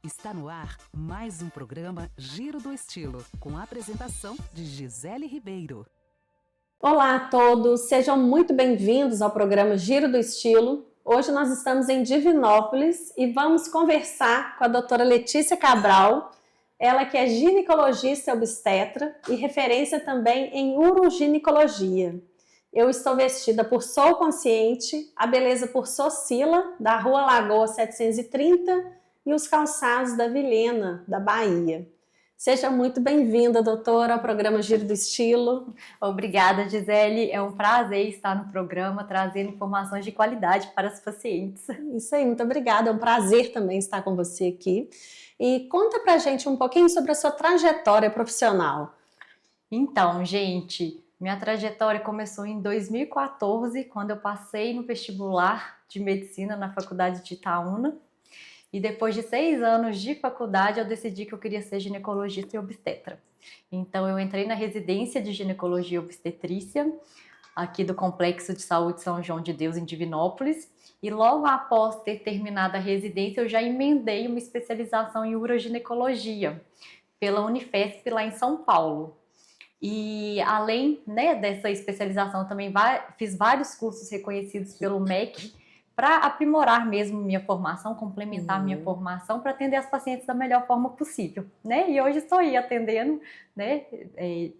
Está no ar mais um programa Giro do Estilo, com a apresentação de Gisele Ribeiro. Olá a todos, sejam muito bem-vindos ao programa Giro do Estilo. Hoje nós estamos em Divinópolis e vamos conversar com a doutora Letícia Cabral, ela que é ginecologista e obstetra e referência também em uroginecologia. Eu estou vestida por Sou Consciente, a beleza por Socila, da Rua Lagoa 730 e os calçados da Vilhena, da Bahia. Seja muito bem-vinda, doutora, ao programa Giro do Estilo. Obrigada, Gisele. É um prazer estar no programa, trazendo informações de qualidade para os pacientes. Isso aí, muito obrigada. É um prazer também estar com você aqui. E conta pra gente um pouquinho sobre a sua trajetória profissional. Então, gente, minha trajetória começou em 2014, quando eu passei no vestibular de medicina na Faculdade de Itaúna. E depois de 6 anos de faculdade, eu decidi que eu queria ser ginecologista e obstetra. Então, eu entrei na residência de ginecologia e obstetrícia, aqui do Complexo de Saúde São João de Deus, em Divinópolis. E logo após ter terminado a residência, eu já emendei uma especialização em uroginecologia pela Unifesp, lá em São Paulo. E além, dessa especialização, também fiz vários cursos reconhecidos pelo MEC, para aprimorar mesmo minha formação, complementar minha formação, para atender as pacientes da melhor forma possível, né? E hoje estou aí atendendo,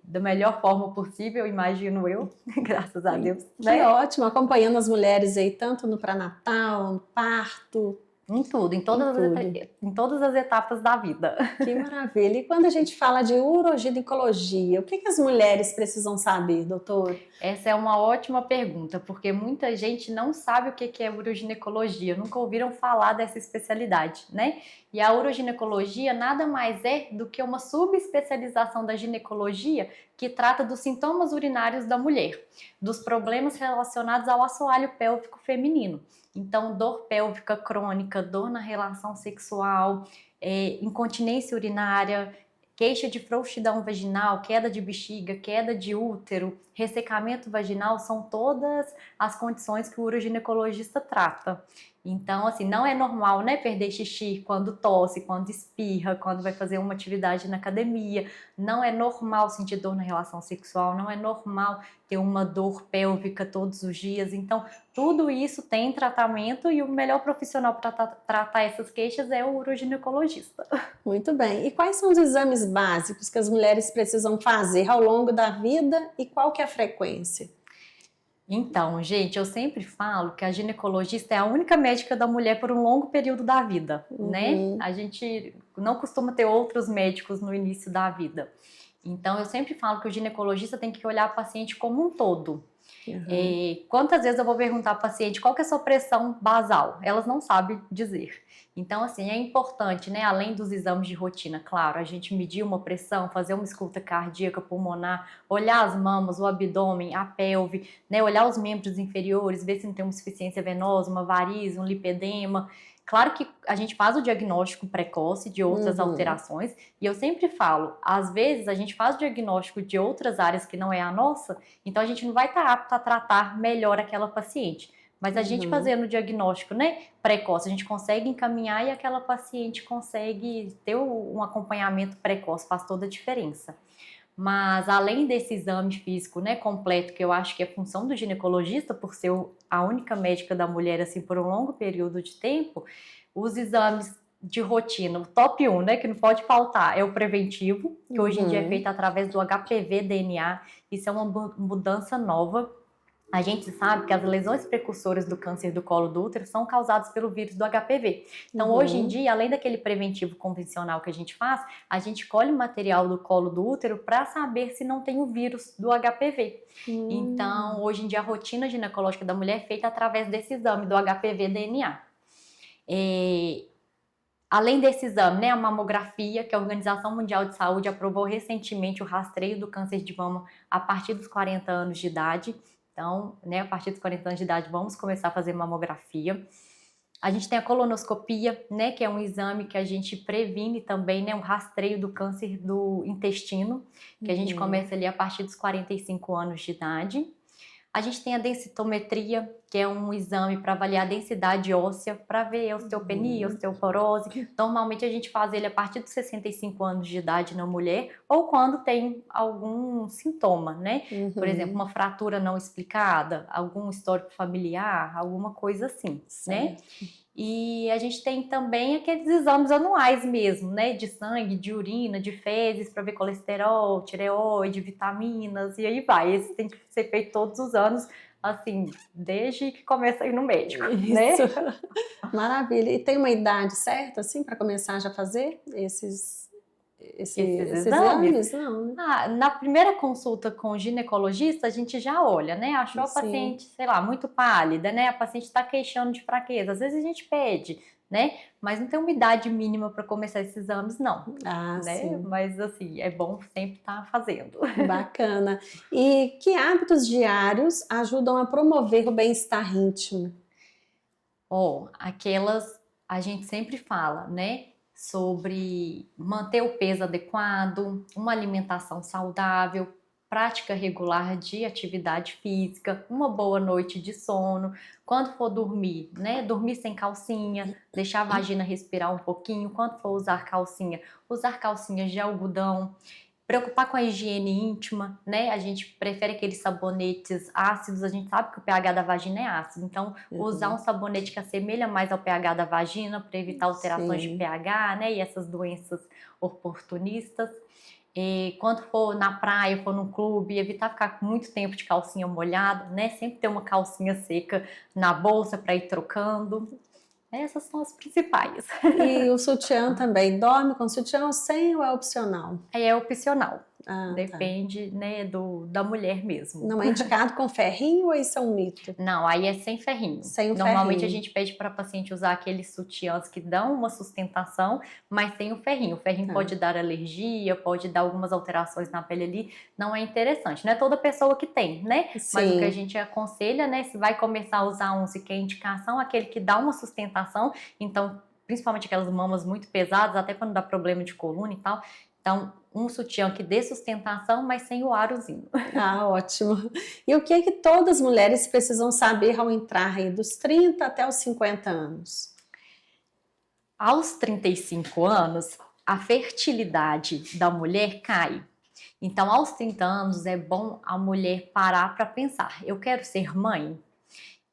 da melhor forma possível, imagino eu, graças a Deus. Que ótimo, acompanhando as mulheres aí, tanto no pré-natal, no parto. Em tudo, em todas as etapas da vida. Que maravilha! E quando a gente fala de uroginecologia, o que as mulheres precisam saber, doutor? Essa é uma ótima pergunta, porque muita gente não sabe o que é uroginecologia, nunca ouviram falar dessa especialidade, né? E a uroginecologia nada mais é do que uma subespecialização da ginecologia que trata dos sintomas urinários da mulher, dos problemas relacionados ao assoalho pélvico feminino. Então, dor pélvica crônica, dor na relação sexual, incontinência urinária, queixa de frouxidão vaginal, queda de bexiga, queda de útero, ressecamento vaginal, são todas as condições que o uroginecologista trata. Então, assim, não é normal, perder xixi quando tosse, quando espirra, quando vai fazer uma atividade na academia. Não é normal sentir dor na relação sexual, não é normal ter uma dor pélvica todos os dias. Então, tudo isso tem tratamento e o melhor profissional para tratar essas queixas é o uroginecologista. Muito bem. E quais são os exames básicos que as mulheres precisam fazer ao longo da vida e qual que é a frequência? Então, gente, eu sempre falo que a ginecologista é a única médica da mulher por um longo período da vida, né? A gente não costuma ter outros médicos no início da vida. Então, eu sempre falo que o ginecologista tem que olhar a paciente como um todo. Quantas vezes eu vou perguntar ao paciente qual que é a sua pressão basal? Elas não sabem dizer. Então, assim, é importante, além dos exames de rotina, claro, a gente medir uma pressão, fazer uma escuta cardíaca pulmonar, olhar as mamas, o abdômen, a pelve, olhar os membros inferiores, ver se não tem uma insuficiência venosa, uma varize, um lipedema. Claro que a gente faz o diagnóstico precoce de outras alterações, e eu sempre falo, às vezes a gente faz o diagnóstico de outras áreas que não é a nossa, então a gente não vai estar apto a tratar melhor aquela paciente. Mas a gente fazendo o diagnóstico precoce, a gente consegue encaminhar e aquela paciente consegue ter um acompanhamento precoce, faz toda a diferença. Mas além desse exame físico completo, que eu acho que é função do ginecologista, por ser a única médica da mulher assim, por um longo período de tempo, os exames de rotina, o top 1, que não pode faltar, é o preventivo, que hoje em dia é feito através do HPV-DNA, isso é uma mudança nova. A gente sabe que as lesões precursoras do câncer do colo do útero são causadas pelo vírus do HPV. Então, hoje em dia, além daquele preventivo convencional que a gente faz, a gente colhe material do colo do útero para saber se não tem o vírus do HPV. Então, hoje em dia, a rotina ginecológica da mulher é feita através desse exame do HPV-DNA. Além desse exame, a mamografia, que a Organização Mundial de Saúde aprovou recentemente o rastreio do câncer de mama a partir dos 40 anos de idade. Então, a partir dos 40 anos de idade, vamos começar a fazer mamografia. A gente tem a colonoscopia, que é um exame que a gente previne também, um rastreio do câncer do intestino, que a gente começa ali a partir dos 45 anos de idade. A gente tem a densitometria, que é um exame para avaliar a densidade óssea, para ver osteopenia, osteoporose. Normalmente a gente faz ele a partir dos 65 anos de idade na mulher ou quando tem algum sintoma, né? Por exemplo, uma fratura não explicada, algum histórico familiar, alguma coisa assim, né? E a gente tem também aqueles exames anuais mesmo, né? De sangue, de urina, de fezes, para ver colesterol, tireoide, vitaminas, e aí vai. Esse tem que ser feito todos os anos, assim, desde que começa a ir no médico, né? Maravilha. E tem uma idade certa, assim, para começar já a fazer esses exames? Não, né? Na primeira consulta com o ginecologista, a gente já olha, né? Achou a paciente, sei lá, muito pálida, né? A paciente está queixando de fraqueza. Às vezes a gente pede, né? Mas não tem uma idade mínima para começar esses exames, não. Né? Sim. Mas, assim, é bom sempre estar fazendo. Bacana. E que hábitos diários ajudam a promover o bem-estar íntimo? Aquelas, a gente sempre fala, né? Sobre manter o peso adequado, uma alimentação saudável, prática regular de atividade física, uma boa noite de sono. Quando for dormir, né? Dormir sem calcinha, deixar a vagina respirar um pouquinho. Quando for usar calcinhas de algodão. Preocupar com a higiene íntima, né? A gente prefere aqueles sabonetes ácidos, a gente sabe que o pH da vagina é ácido, então usar um sabonete que assemelha mais ao pH da vagina para evitar alterações de pH, né? E essas doenças oportunistas. E quando for na praia, for no clube, evitar ficar com muito tempo de calcinha molhada, né? Sempre ter uma calcinha seca na bolsa para ir trocando. Essas são as principais. E o sutiã também, dorme com sutiã sem ou é opcional? É opcional. Depende, né, da mulher mesmo. Não é indicado com ferrinho ou isso é um mito? Não, aí é sem ferrinho. Normalmente a gente pede para a paciente usar aqueles sutiãs que dão uma sustentação, mas sem o ferrinho. O ferrinho pode dar alergia, pode dar algumas alterações na pele ali. Não é interessante. Não é toda pessoa que tem, né? Sim. Mas o que a gente aconselha, né? Se vai começar a usar um, se quer indicação, aquele que dá uma sustentação. Então, principalmente aquelas mamas muito pesadas, até quando dá problema de coluna e tal. Então, um sutiã que dê sustentação, mas sem o arozinho. Ótimo. E o que é que todas as mulheres precisam saber ao entrar aí dos 30 até os 50 anos? Aos 35 anos, a fertilidade da mulher cai. Então, aos 30 anos, é bom a mulher parar para pensar. Eu quero ser mãe?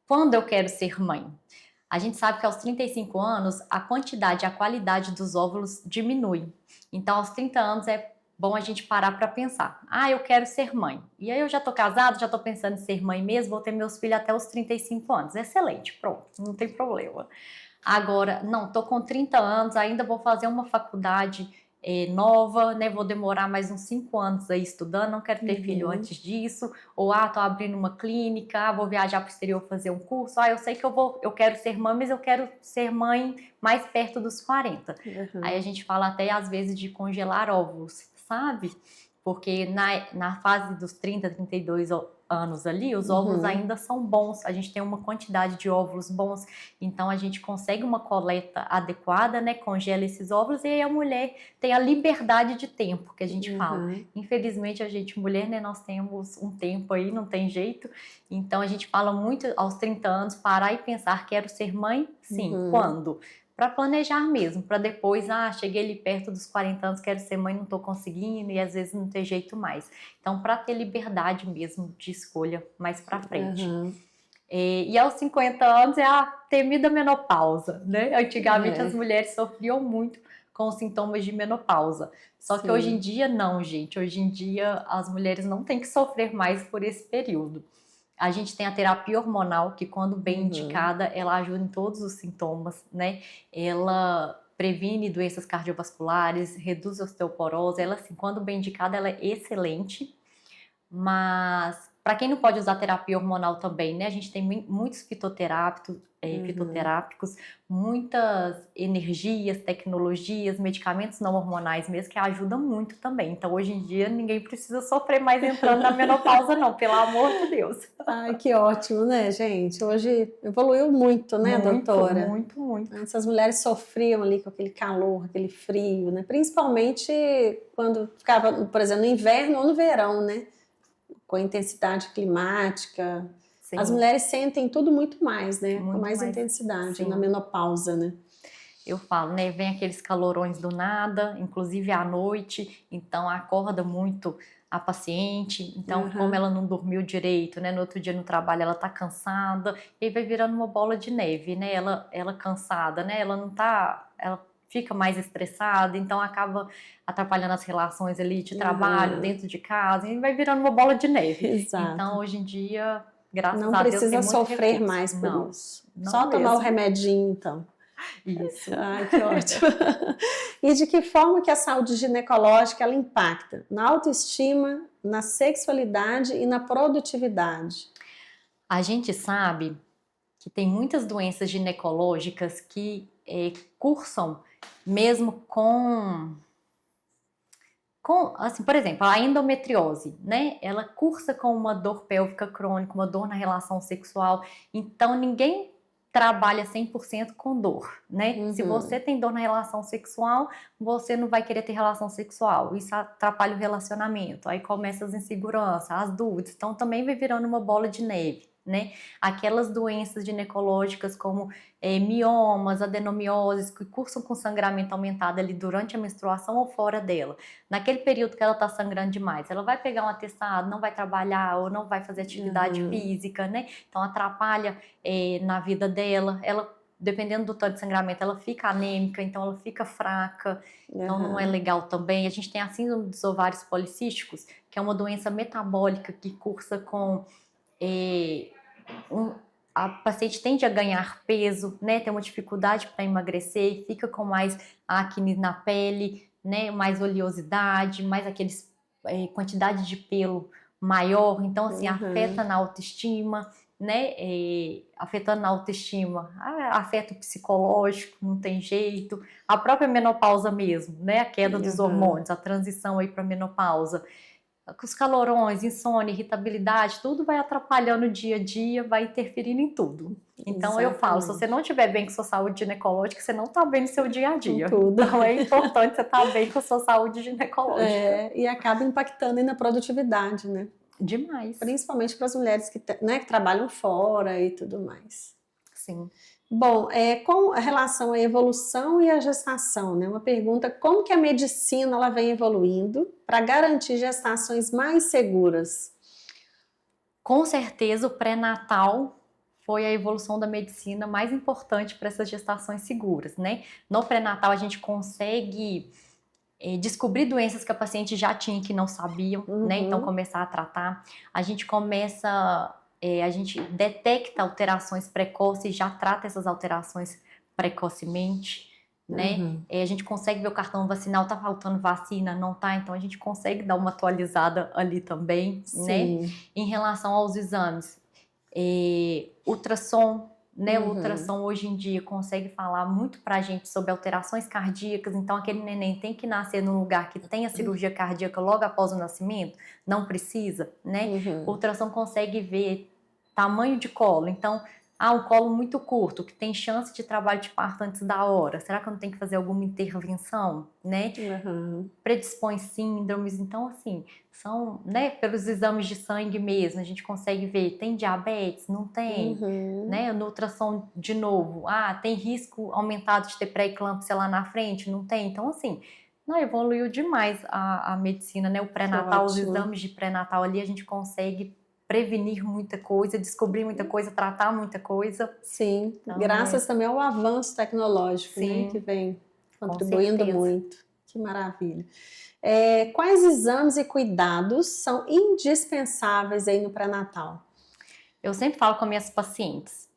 Quando eu quero ser mãe? A gente sabe que aos 35 anos, a quantidade e a qualidade dos óvulos diminui. Então, aos 30 anos é bom a gente parar para pensar. Eu quero ser mãe. E aí eu já tô casada, já tô pensando em ser mãe mesmo, vou ter meus filhos até os 35 anos. Excelente, pronto, não tem problema. Agora, não, tô com 30 anos, ainda vou fazer uma faculdade nova, né? Vou demorar mais uns 5 anos aí estudando, não quero ter filho antes disso. Ou, tô abrindo uma clínica, vou viajar pro exterior fazer um curso. Eu sei que eu quero ser mãe, mas eu quero ser mãe mais perto dos 40. Aí a gente fala até às vezes de congelar óvulos, sabe? Porque na fase dos 30, 32 anos ali, os óvulos ainda são bons, a gente tem uma quantidade de óvulos bons, então a gente consegue uma coleta adequada, né? Congela esses óvulos e aí a mulher tem a liberdade de tempo, que a gente fala. Infelizmente a gente, mulher, né? Nós temos um tempo aí, não tem jeito, então a gente fala muito aos 30 anos, parar e pensar, quero ser mãe? Sim. Quando? Para planejar mesmo, para depois, cheguei ali perto dos 40 anos, quero ser mãe, não estou conseguindo e às vezes não tem jeito mais. Então, para ter liberdade mesmo de escolha mais para frente. E aos 50 anos é a temida menopausa, né? Antigamente as mulheres sofriam muito com os sintomas de menopausa. Só que hoje em dia não, gente. Hoje em dia as mulheres não têm que sofrer mais por esse período. A gente tem a terapia hormonal, que quando bem indicada, ela ajuda em todos os sintomas, né? Ela previne doenças cardiovasculares, reduz a osteoporose, ela, assim, quando bem indicada, ela é excelente. Mas, para quem não pode usar terapia hormonal também, né? A gente tem muitos fitoterápicos, muitas energias, tecnologias, medicamentos não hormonais mesmo, que ajudam muito também. Então, hoje em dia, ninguém precisa sofrer mais entrando na menopausa, não, pelo amor de Deus. Que ótimo, né, gente? Hoje evoluiu muito, né, doutora? Muito. Antes as mulheres sofriam ali com aquele calor, aquele frio, né? Principalmente quando ficava, por exemplo, no inverno ou no verão, né? com a intensidade climática. Sim. As mulheres sentem tudo muito mais, né? Muito com mais mais, intensidade sim. na menopausa, né? Eu falo, né? Vem aqueles calorões do nada, inclusive à noite, então acorda muito a paciente. Então, como ela não dormiu direito, né? No outro dia no trabalho ela tá cansada, e aí vai virando uma bola de neve, né? Ela cansada, né? Ela não tá. Ela fica mais estressada, então acaba atrapalhando as relações ali de trabalho, dentro de casa, e vai virando uma bola de neve. Exato. Então, hoje em dia, graças Não a Deus, tem precisa muito sofrer recurso. mais por Não, isso. não Só tomar o mesmo. remedinho, então. Isso. Ai, que ótimo. E de que forma que a saúde ginecológica ela impacta na autoestima, na sexualidade e na produtividade? A gente sabe que tem muitas doenças ginecológicas que cursam mesmo assim, por exemplo, a endometriose, né? Ela cursa com uma dor pélvica crônica, uma dor na relação sexual. Então, ninguém trabalha 100% com dor, né? Se você tem dor na relação sexual, você não vai querer ter relação sexual. Isso atrapalha o relacionamento. Aí começam as inseguranças, as dúvidas. Então, também vai virando uma bola de neve, né? Aquelas doenças ginecológicas como miomas, adenomioses, que cursam com sangramento aumentado ali durante a menstruação ou fora dela. Naquele período que ela está sangrando demais, ela vai pegar um atestado, não vai trabalhar ou não vai fazer atividade física, né? Então atrapalha na vida dela. Ela, dependendo do tanto de sangramento, ela fica anêmica, então ela fica fraca. Então não é legal também. A gente tem a síndrome dos ovários policísticos, que é uma doença metabólica que cursa com a paciente tende a ganhar peso, né, tem uma dificuldade para emagrecer, fica com mais acne na pele, né, mais oleosidade, mais aqueles quantidade de pelo maior, então assim afeta na autoestima, né, afetando na autoestima, afeta o psicológico, não tem jeito, a própria menopausa mesmo, né, a queda dos hormônios, a transição aí para menopausa. Os calorões, insônia, irritabilidade, tudo vai atrapalhando o dia a dia, vai interferindo em tudo. Então eu falo, se você não estiver bem com sua saúde ginecológica, você não está bem no seu dia a dia. Então é importante você estar bem com a sua saúde ginecológica. E acaba impactando aí na produtividade, né? Demais. Principalmente para as mulheres que trabalham fora e tudo mais. Sim. Bom, com relação à evolução e à gestação, né? Uma pergunta, como que a medicina ela vem evoluindo para garantir gestações mais seguras? Com certeza o pré-natal foi a evolução da medicina mais importante para essas gestações seguras, né? No pré-natal a gente consegue descobrir doenças que a paciente já tinha que não sabiam, né? Então começar a tratar. A gente a gente detecta alterações precoces e já trata essas alterações precocemente, né? A gente consegue ver o cartão vacinal, tá faltando vacina, não tá? Então a gente consegue dar uma atualizada ali também, né? Em relação aos exames, ultrassom, né? O ultrassom hoje em dia consegue falar muito pra gente sobre alterações cardíacas, então aquele neném tem que nascer num lugar que tenha cirurgia cardíaca logo após o nascimento, não precisa, né? O ultrassom consegue ver tamanho de colo, então, um colo muito curto, que tem chance de trabalho de parto antes da hora, será que eu não tenho que fazer alguma intervenção, né? Predispõe síndromes, então assim, são, né, pelos exames de sangue mesmo, a gente consegue ver, tem diabetes, não tem, né? No ultrassom de novo, tem risco aumentado de ter pré-eclâmpsia lá na frente, não tem, então assim, não, evoluiu demais a medicina, né? O pré-natal, os exames de pré-natal ali, a gente consegue prevenir muita coisa, descobrir muita coisa, tratar muita coisa. Sim, então, graças também ao avanço tecnológico, né, que vem contribuindo muito. Que maravilha. Quais exames e cuidados são indispensáveis aí no pré-natal? Eu sempre falo com minhas pacientes,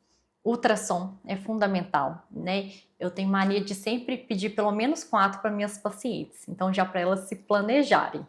ultrassom é fundamental, né? Eu tenho mania de sempre pedir pelo menos 4 para minhas pacientes, então já para elas se planejarem.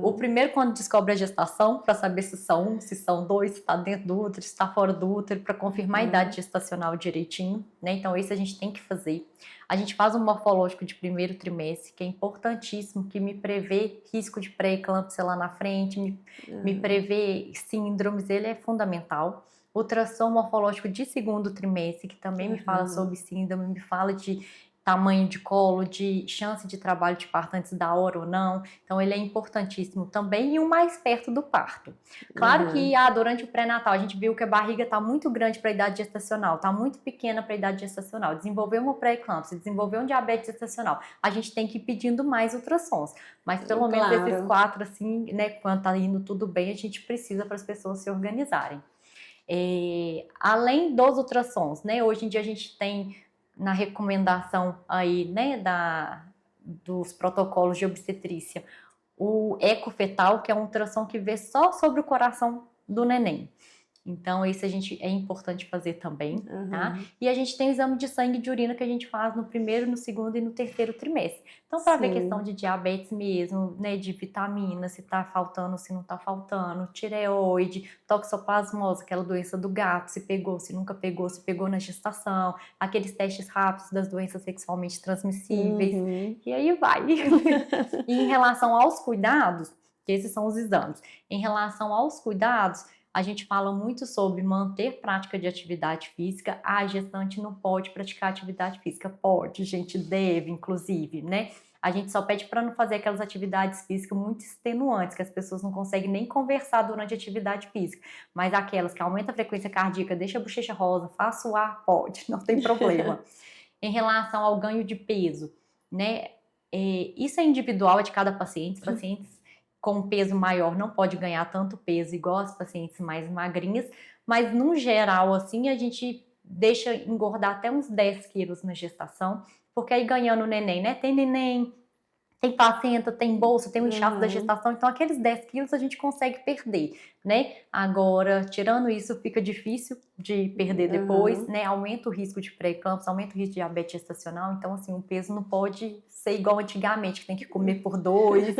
O primeiro, quando descobre a gestação, para saber se são 1, se são 2, se está dentro do útero, se está fora do útero, para confirmar a idade gestacional direitinho, né? Então, isso a gente tem que fazer. A gente faz um morfológico de primeiro trimestre, que é importantíssimo, que me prevê risco de pré-eclâmpsia lá na frente, me prevê síndromes, ele é fundamental. Ultrassom morfológico de segundo trimestre, que também me fala sobre síndrome, me fala de tamanho de colo, de chance de trabalho de parto antes da hora ou não. Então, ele é importantíssimo também e o mais perto do parto. Claro que durante o pré-natal a gente viu que a barriga está muito grande para a idade gestacional, está muito pequena para a idade gestacional, desenvolveu uma pré-eclâmpsia, desenvolveu um diabetes gestacional. A gente tem que ir pedindo mais ultrassons. Mas pelo menos esses 4, assim, né, quando está indo tudo bem, a gente precisa para as pessoas se organizarem. Além dos ultrassons, né, hoje em dia a gente tem na recomendação aí, né, dos protocolos de obstetrícia, o ecofetal, que é um ultrassom que vê só sobre o coração do neném. Então, isso é importante fazer também, tá? E a gente tem o exame de sangue e de urina que a gente faz no primeiro, no segundo e no terceiro trimestre. Então, para ver questão de diabetes mesmo, né, de vitamina, se tá faltando, se não tá faltando, tireoide, toxoplasmose, aquela doença do gato, se pegou, se nunca pegou, se pegou na gestação, aqueles testes rápidos das doenças sexualmente transmissíveis, e aí vai. E em relação aos cuidados, esses são os exames. Em relação aos cuidados, a gente fala muito sobre manter prática de atividade física. A gestante não pode praticar atividade física. Pode, gente, deve, inclusive, né? A gente só pede para não fazer aquelas atividades físicas muito extenuantes, que as pessoas não conseguem nem conversar durante a atividade física. Mas aquelas que aumentam a frequência cardíaca, deixa a bochecha rosa, faça o ar, pode, não tem problema. Em relação ao ganho de peso, né? Isso é individual, é de cada paciente. Os pacientes com peso maior não pode ganhar tanto peso igual as pacientes mais magrinhas, mas no geral, assim, a gente deixa engordar até uns 10 quilos na gestação, porque aí ganhando o neném, né? Tem neném, tem placenta, tem bolsa, tem o inchaço da gestação, então aqueles 10 quilos a gente consegue perder, né? Agora, tirando isso, fica difícil de perder depois, né? Aumenta o risco de pré-eclâmpsia, aumenta o risco de diabetes gestacional, então assim, o peso não pode ser igual antigamente, que tem que comer por 2,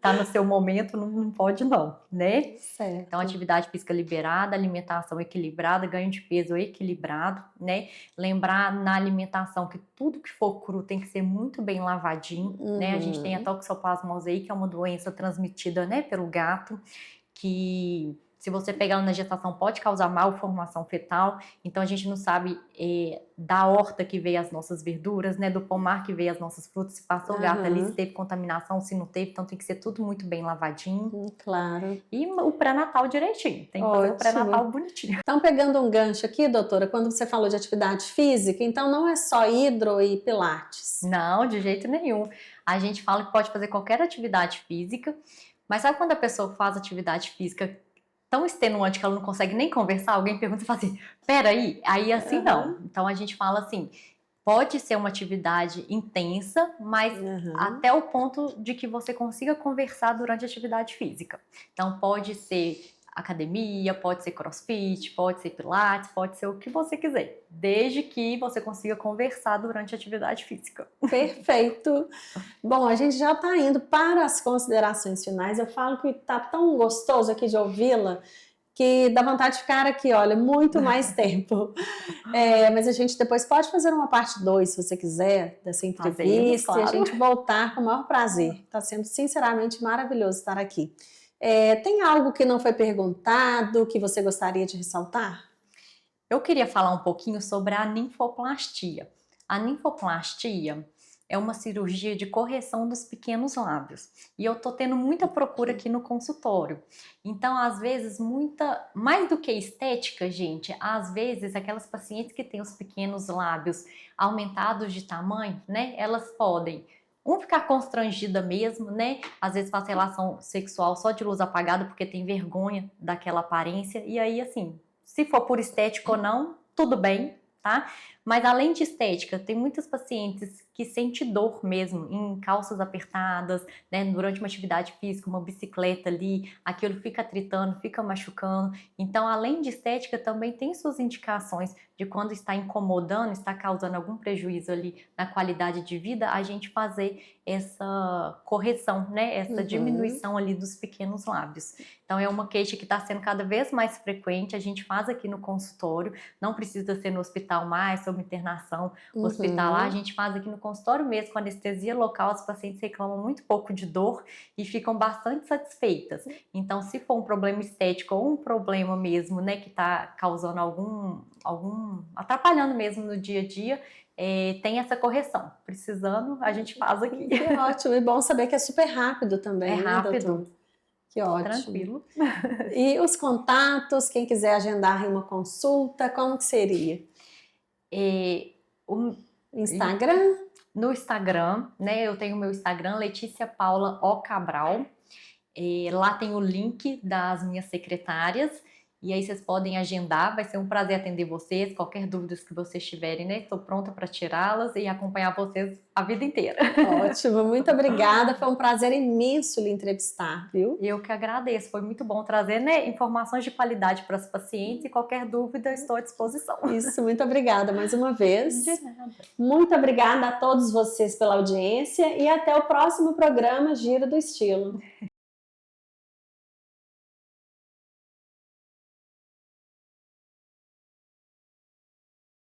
tá no seu momento, não pode não, né? Certo. Então, atividade física liberada, alimentação equilibrada, ganho de peso equilibrado, né? Lembrar na alimentação que tudo que for cru tem que ser muito bem lavadinho, né? A gente tem a toxoplasmose aí, que é uma doença transmitida, né, pelo gato, que se você pegar ela na gestação pode causar malformação fetal. Então a gente não sabe da horta que veio as nossas verduras, né, do pomar que veio as nossas frutas, se passou o gato ali, se teve contaminação, se não teve, então tem que ser tudo muito bem lavadinho. Claro. E o pré-natal direitinho, tem que fazer o pré-natal bonitinho. Então, pegando um gancho aqui, doutora, quando você falou de atividade física, então não é só hidro e pilates? Não, de jeito nenhum. A gente fala que pode fazer qualquer atividade física, mas sabe quando a pessoa faz atividade física tão extenuante que ela não consegue nem conversar? Alguém pergunta e fala assim, peraí, aí assim não. Então a gente fala assim, pode ser uma atividade intensa, mas até o ponto de que você consiga conversar durante a atividade física. Então pode ser academia, pode ser crossfit, pode ser pilates, pode ser o que você quiser, desde que você consiga conversar durante a atividade física. Perfeito! Bom, a gente já está indo para as considerações finais. Eu falo que está tão gostoso aqui de ouvi-la que dá vontade de ficar aqui, olha, muito mais tempo. Mas a gente depois pode fazer uma parte 2, se você quiser, dessa entrevista, claro. E a gente voltar com o maior prazer. Está sendo, sinceramente, maravilhoso estar aqui. Tem algo que não foi perguntado, que você gostaria de ressaltar? Eu queria falar um pouquinho sobre a ninfoplastia. A ninfoplastia é uma cirurgia de correção dos pequenos lábios. E eu tô tendo muita procura aqui no consultório. Então, às vezes, mais do que estética, gente, às vezes aquelas pacientes que têm os pequenos lábios aumentados de tamanho, né, elas podem ficar constrangida mesmo, né? Às vezes faz relação sexual só de luz apagada porque tem vergonha daquela aparência. E aí, assim, se for por estética ou não, tudo bem, tá? Mas além de estética, tem muitas pacientes que sentem dor mesmo em calças apertadas, né? Durante uma atividade física, uma bicicleta ali, aquilo fica tritando, fica machucando. Então, além de estética, também tem suas indicações de quando está incomodando, está causando algum prejuízo ali na qualidade de vida, a gente fazer essa correção, né? Essa diminuição ali dos pequenos lábios. Então, é uma queixa que está sendo cada vez mais frequente, a gente faz aqui no consultório, não precisa ser no hospital mais, sob internação hospitalar, a gente faz aqui no consultório mesmo, com anestesia local, as pacientes reclamam muito pouco de dor e ficam bastante satisfeitas. Então, se for um problema estético ou um problema mesmo, né, que está causando atrapalhando mesmo no dia a dia, tem essa correção. Precisando, a gente faz aqui. Que ótimo, e bom saber que é super rápido também, É né, rápido. doutor? Que ótimo. Tranquilo. E os contatos, quem quiser agendar uma consulta, como que seria? Instagram? No Instagram, né? Eu tenho o meu Instagram, Letícia Paula O Cabral. Lá tem o link das minhas secretárias. E aí vocês podem agendar, vai ser um prazer atender vocês, qualquer dúvida que vocês tiverem, né? Estou pronta para tirá-las e acompanhar vocês a vida inteira. Ótimo, muito obrigada, foi um prazer imenso lhe entrevistar, viu? Eu que agradeço, foi muito bom trazer, né, informações de qualidade para os pacientes e qualquer dúvida estou à disposição. Isso, muito obrigada mais uma vez. De nada. Muito obrigada a todos vocês pela audiência e até o próximo programa Giro do Estilo.